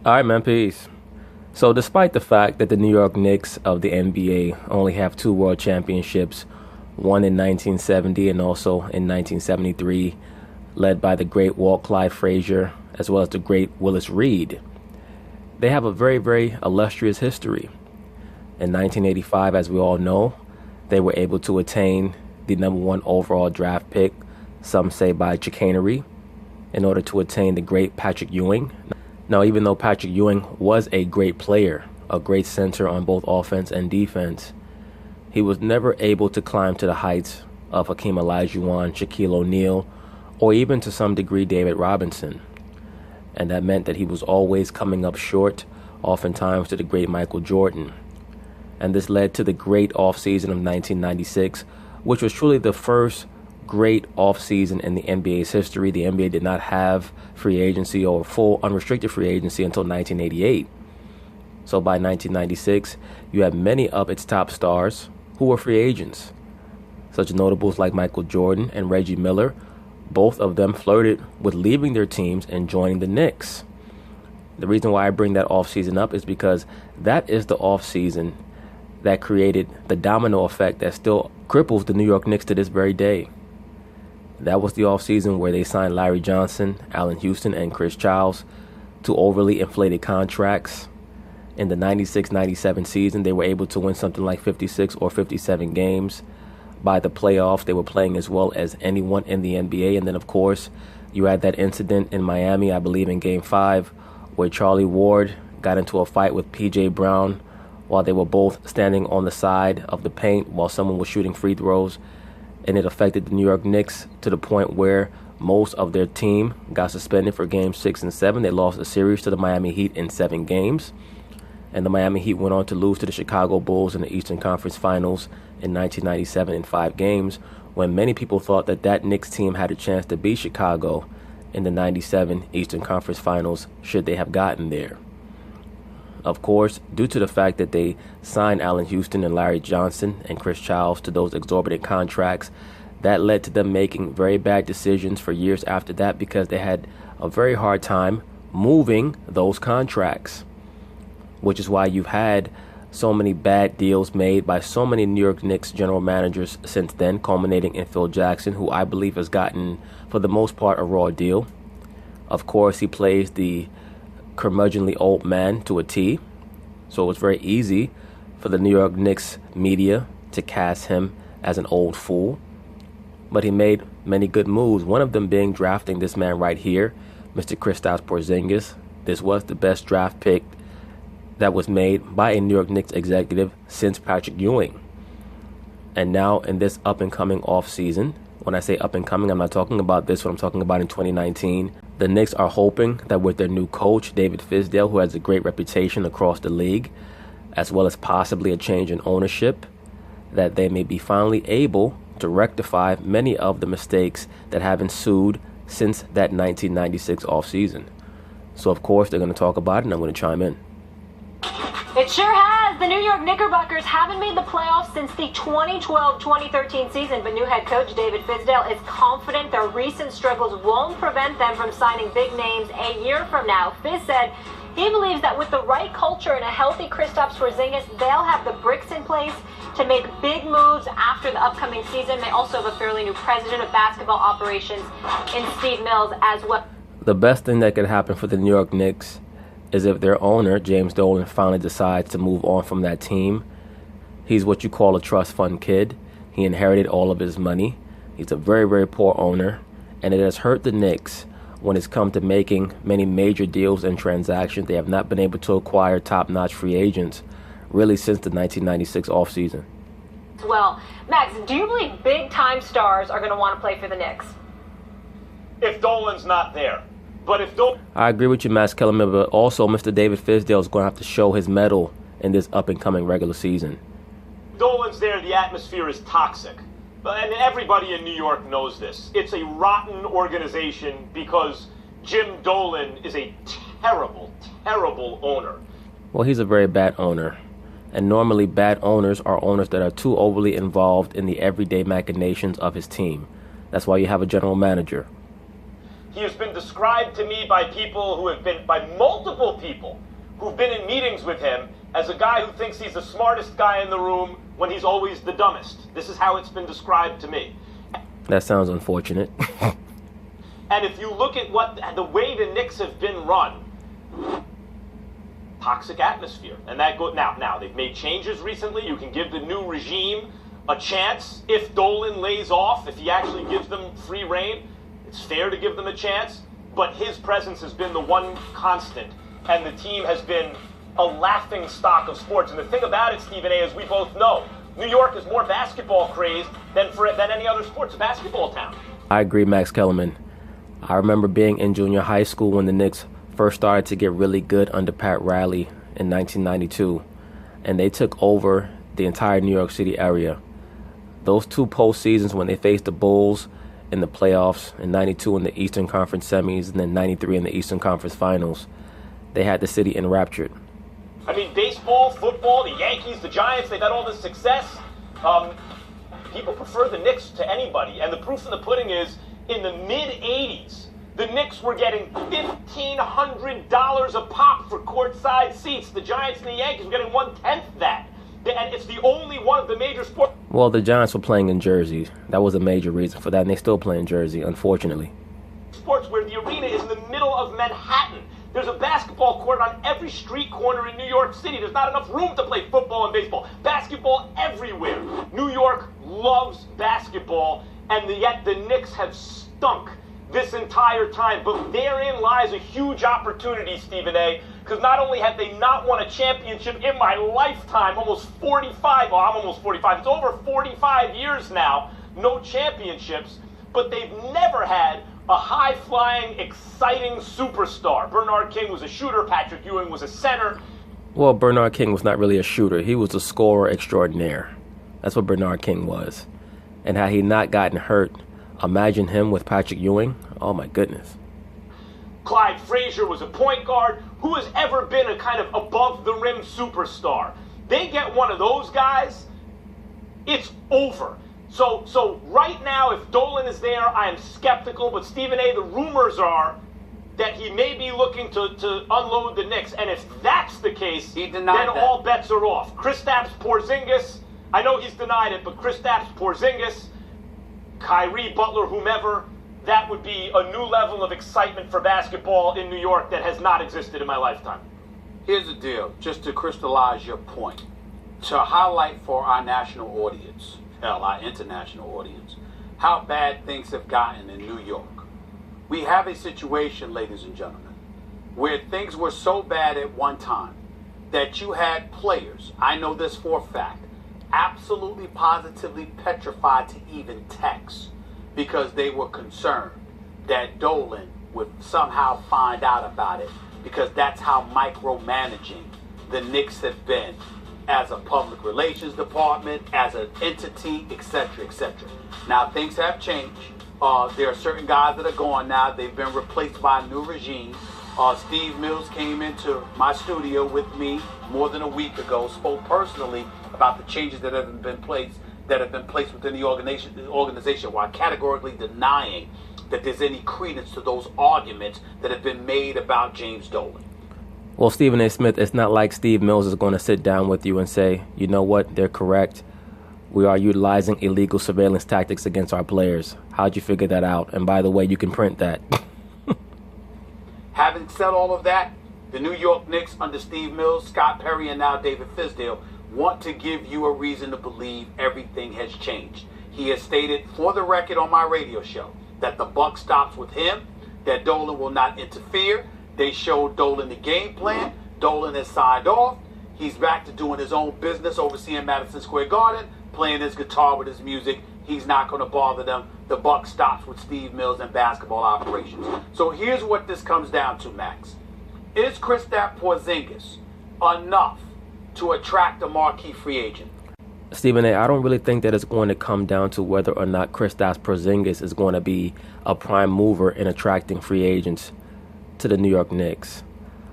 All right, man, peace. So, despite the fact that the New York Knicks of the NBA only have two world championships, one in 1970 and also in 1973, led by the great Walt Clyde Frazier as well as the great Willis Reed, they have a very, very illustrious history. In 1985, as we all know, they were able to attain the number one overall draft pick, some say by chicanery, in order to attain the great Patrick Ewing. Now, even though Patrick Ewing was a great player, a great center on both offense and defense, he was never able to climb to the heights of Hakeem Olajuwon, Shaquille O'Neal, or even to some degree David Robinson. And that meant that he was always coming up short, oftentimes to the great Michael Jordan. And this led to the great offseason of 1996, which was truly the first great offseason in the NBA's history. The NBA did not have free agency or full unrestricted free agency until 1988. So by 1996, you had many of its top stars who were free agents. Such notables like Michael Jordan and Reggie Miller, both of them flirted with leaving their teams and joining the Knicks. The reason why I bring that offseason up is because that is the offseason that created the domino effect that still cripples the New York Knicks to this very day. That was the offseason where they signed Larry Johnson, Allen Houston, and Chris Childs to overly inflated contracts. In the 96-97 season, they were able to win something like 56 or 57 games. By the playoffs, they were playing as well as anyone in the NBA. And then, of course, you had that incident in Miami, I believe in Game 5, where Charlie Ward got into a fight with P.J. Brown while they were both standing on the side of the paint while someone was shooting free throws. And it affected the New York Knicks to the point where most of their team got suspended for Games 6 and 7. They lost a series to the Miami Heat in 7 games. And the Miami Heat went on to lose to the Chicago Bulls in the Eastern Conference Finals in 1997 in 5 games, when many people thought that that Knicks team had a chance to beat Chicago in the 97 Eastern Conference Finals should they have gotten there. Of course, due to the fact that they signed Allen Houston and Larry Johnson and Chris Childs to those exorbitant contracts, that led to them making very bad decisions for years after that because they had a very hard time moving those contracts, which is why you've had so many bad deals made by so many New York Knicks general managers since then, culminating in Phil Jackson, who I believe has gotten, for the most part, a raw deal. Of course, he plays the curmudgeonly old man to a T, so it was very easy for the New York Knicks media to cast him as an old fool. But he made many good moves, one of them being drafting this man right here, Mr. Kristaps Porzingis. This was the best draft pick that was made by a New York Knicks executive since Patrick Ewing. And now in this up-and-coming offseason, when I say up-and-coming, I'm not talking about this, what I'm talking about in 2019. The Knicks are hoping that with their new coach, David Fizdale, who has a great reputation across the league, as well as possibly a change in ownership, that they may be finally able to rectify many of the mistakes that have ensued since that 1996 offseason. So, of course, they're going to talk about it, and I'm going to chime in. It sure has. The New York Knickerbockers haven't made the playoffs since the 2012-2013 season, but new head coach David Fizdale is confident their recent struggles won't prevent them from signing big names a year from now. Fizz said he believes that with the right culture and a healthy Kristaps Porzingis, they'll have the bricks in place to make big moves after the upcoming season. They also have a fairly new president of basketball operations in Steve Mills as well. The best thing that could happen for the New York Knicks is if their owner, James Dolan, finally decides to move on from that team. He's what you call a trust fund kid. He inherited all of his money. He's a very, very poor owner, and it has hurt the Knicks when it's come to making many major deals and transactions. They have not been able to acquire top-notch free agents really since the 1996 offseason. Well, Max, do you believe big-time stars are going to want to play for the Knicks? If Dolan's not there. But if I agree with you, Max Kellerman, but also Mr. David Fizdale is going to have to show his mettle in this up-and-coming regular season. Dolan's there, the atmosphere is toxic. And everybody in New York knows this. It's a rotten organization because Jim Dolan is a terrible, terrible owner. Well, he's a very bad owner. And normally bad owners are owners that are too overly involved in the everyday machinations of his team. That's why you have a general manager. He has been described to me by multiple people who've been in meetings with him as a guy who thinks he's the smartest guy in the room when he's always the dumbest. This is how it's been described to me. That sounds unfortunate. And if you look at the way the Knicks have been run, toxic atmosphere. And now they've made changes recently. You can give the new regime a chance if Dolan lays off, if he actually gives them free reign. It's fair to give them a chance, but his presence has been the one constant, and the team has been a laughing stock of sports. And the thing about it, Stephen A., as we both know, New York is more basketball crazed than any other sport. It's a basketball town. I agree, Max Kellerman. I remember being in junior high school when the Knicks first started to get really good under Pat Riley in 1992, and they took over the entire New York City area. Those two postseasons when they faced the Bulls in the playoffs, in 92 in the Eastern Conference semis, and then 93 in the Eastern Conference finals, they had the city enraptured. I mean, baseball, football, the Yankees, the Giants, they've had all this success. People prefer the Knicks to anybody, and the proof in the pudding is in the mid-'80s, the Knicks were getting $1,500 a pop for courtside seats. The Giants and the Yankees were getting 1/10 that. And it's the only one of the major sports. Well, the Giants were playing in Jersey. That was a major reason for that, and they still play in Jersey, unfortunately. Sports where the arena is in the middle of Manhattan. There's a basketball court on every street corner in New York City. There's not enough room to play football and baseball. Basketball everywhere. New York loves basketball, and yet the Knicks have stunk this entire time. But therein lies a huge opportunity, Stephen A., because not only have they not won a championship in my lifetime, almost 45, well, I'm almost 45, it's over 45 years now, no championships, but they've never had a high-flying, exciting superstar. Bernard King was a shooter, Patrick Ewing was a center. Well, Bernard King was not really a shooter. He was a scorer extraordinaire. That's what Bernard King was. And had he not gotten hurt, imagine him with Patrick Ewing. Oh, my goodness. Clyde Frazier was a point guard. Who has ever been a kind of above-the-rim superstar? They get one of those guys, it's over. So right now, if Dolan is there, I am skeptical. But Stephen A., the rumors are that he may be looking to unload the Knicks. And if that's the case, then all bets are off. Kristaps Porzingis, I know he's denied it, but Kristaps Porzingis, Kyrie, Butler, whomever, that would be a new level of excitement for basketball in New York that has not existed in my lifetime. Here's the deal, just to crystallize your point, to highlight for our national audience, hell, our international audience, how bad things have gotten in New York. We have a situation, ladies and gentlemen, where things were so bad at one time that you had players, I know this for a fact, absolutely positively petrified to even text because they were concerned that Dolan would somehow find out about it, because that's how micromanaging the Knicks have been as a public relations department, as an entity, etc., etc. Now, things have changed. There are certain guys that are gone now. They've been replaced by a new regime. Steve Mills came into my studio with me more than a week ago, spoke personally about the changes that have been placed within the organization, while categorically denying that there's any credence to those arguments that have been made about James Dolan. Well, Stephen A. Smith, it's not like Steve Mills is going to sit down with you and say, you know what, they're correct. We are utilizing illegal surveillance tactics against our players. How'd you figure that out? And by the way, you can print that. Having said all of that, the New York Knicks under Steve Mills, Scott Perry, and now David Fizdale want to give you a reason to believe everything has changed. He has stated for the record on my radio show that the buck stops with him, that Dolan will not interfere. They showed Dolan the game plan. Dolan has signed off. He's back to doing his own business, overseeing Madison Square Garden, playing his guitar with his music. He's not going to bother them. The buck stops with Steve Mills and basketball operations. So here's what this comes down to, Max. Is Kristaps Porzingis enough to attract a marquee free agent? Stephen A., I don't really think that it's going to come down to whether or not Kristaps Porzingis is going to be a prime mover in attracting free agents to the New York Knicks.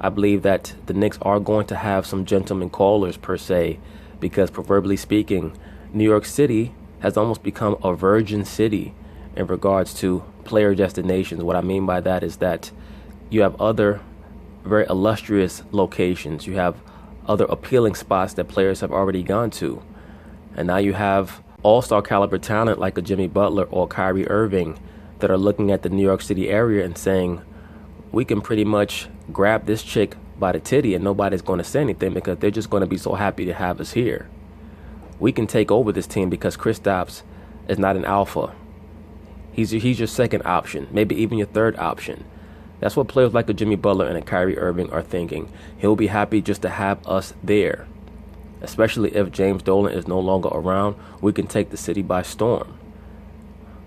I believe that the Knicks are going to have some gentleman callers per se, because proverbially speaking, New York City has almost become a virgin city in regards to player destinations. What I mean by that is that you have other very illustrious locations. You have other appealing spots that players have already gone to. And now you have all-star caliber talent like a Jimmy Butler or Kyrie Irving that are looking at the New York City area and saying, we can pretty much grab this chick by the titty and nobody's going to say anything because they're just going to be so happy to have us here. We can take over this team because Kristaps is not an alpha. He's your second option, maybe even your third option. That's what players like a Jimmy Butler and a Kyrie Irving are thinking. He'll be happy just to have us there. Especially if James Dolan is no longer around, we can take the city by storm.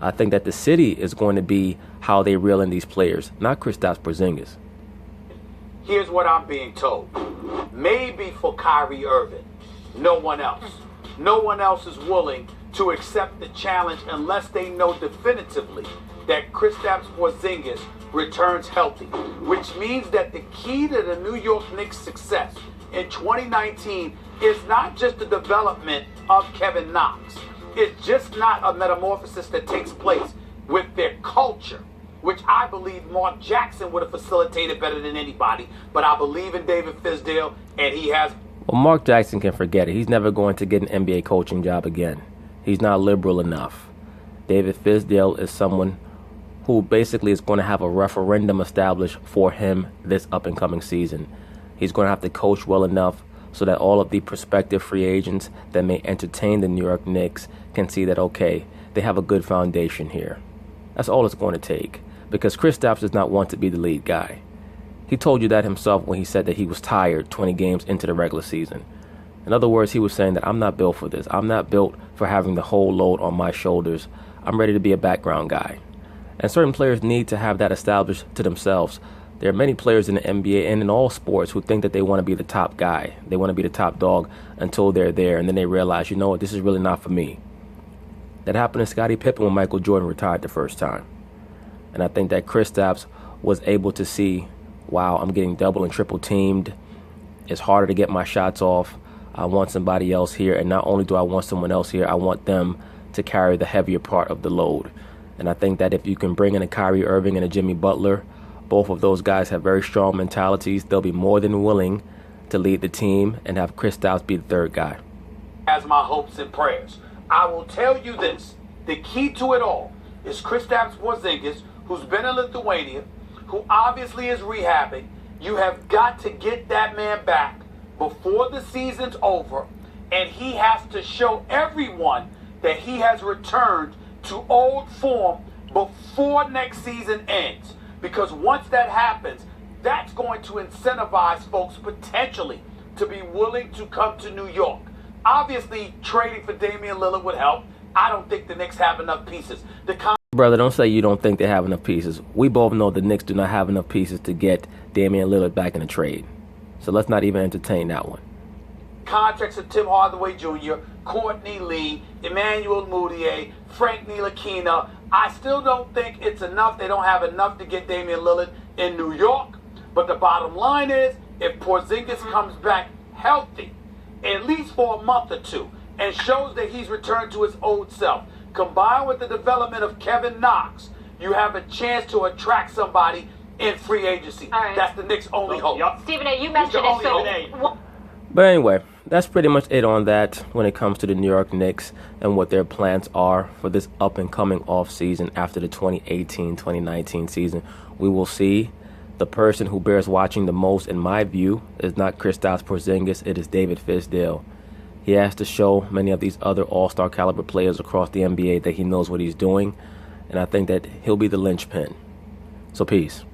I think that the city is going to be how they reel in these players, not Kristaps Porzingis. Here's what I'm being told. Maybe for Kyrie Irving, no one else. No one else is willing to accept the challenge unless they know definitively that Kristaps Porzingis returns healthy, which means that the key to the New York Knicks' success in 2019 is not just the development of Kevin Knox. It's just not a metamorphosis that takes place with their culture, which I believe Mark Jackson would have facilitated better than anybody, but I believe in David Fizdale, and he has... Well, Mark Jackson can forget it. He's never going to get an NBA coaching job again. He's not liberal enough. David Fizdale is someone who basically is going to have a referendum established for him this up-and-coming season. He's going to have to coach well enough so that all of the prospective free agents that may entertain the New York Knicks can see that, okay, they have a good foundation here. That's all it's going to take, because Kristaps does not want to be the lead guy. He told you that himself when he said that he was tired 20 games into the regular season. In other words, he was saying that I'm not built for this. I'm not built for having the whole load on my shoulders. I'm ready to be a background guy. And certain players need to have that established to themselves. There are many players in the NBA and in all sports who think that they want to be the top guy. They want to be the top dog until they're there, and then they realize, you know what, this is really not for me. That happened to Scottie Pippen when Michael Jordan retired the first time. And I think that Kristaps was able to see, wow, I'm getting double and triple teamed. It's harder to get my shots off. I want somebody else here. And not only do I want someone else here, I want them to carry the heavier part of the load. And I think that if you can bring in a Kyrie Irving and a Jimmy Butler, both of those guys have very strong mentalities. They'll be more than willing to lead the team and have Kristaps be the third guy. Has my hopes and prayers. I will tell you this. The key to it all is Kristaps Porzingis, who's been in Lithuania, who obviously is rehabbing. You have got to get that man back before the season's over, and he has to show everyone that he has returned to old form before next season ends. Because once that happens, that's going to incentivize folks potentially to be willing to come to New York. Obviously, trading for Damian Lillard would help. I don't think the Knicks have enough pieces. Brother, don't say you don't think they have enough pieces. We both know the Knicks do not have enough pieces to get Damian Lillard back in a trade. So let's not even entertain that one. Contracts of Tim Hardaway Jr., Courtney Lee, Emmanuel Mudiay, Frank Ntilikina. I still don't think it's enough. They don't have enough to get Damian Lillard in New York. But the bottom line is, if Porzingis comes back healthy, at least for a month or two, and shows that he's returned to his old self, combined with the development of Kevin Knox, you have a chance to attract somebody in free agency. All right. That's the Knicks' only hope. Stephen A., you mentioned it, so... But anyway, that's pretty much it on that when it comes to the New York Knicks and what their plans are for this up-and-coming offseason after the 2018-2019 season. We will see. The person who bears watching the most, in my view, is not Kristaps Porzingis. It is David Fizdale. He has to show many of these other all-star caliber players across the NBA that he knows what he's doing. And I think that he'll be the linchpin. So peace.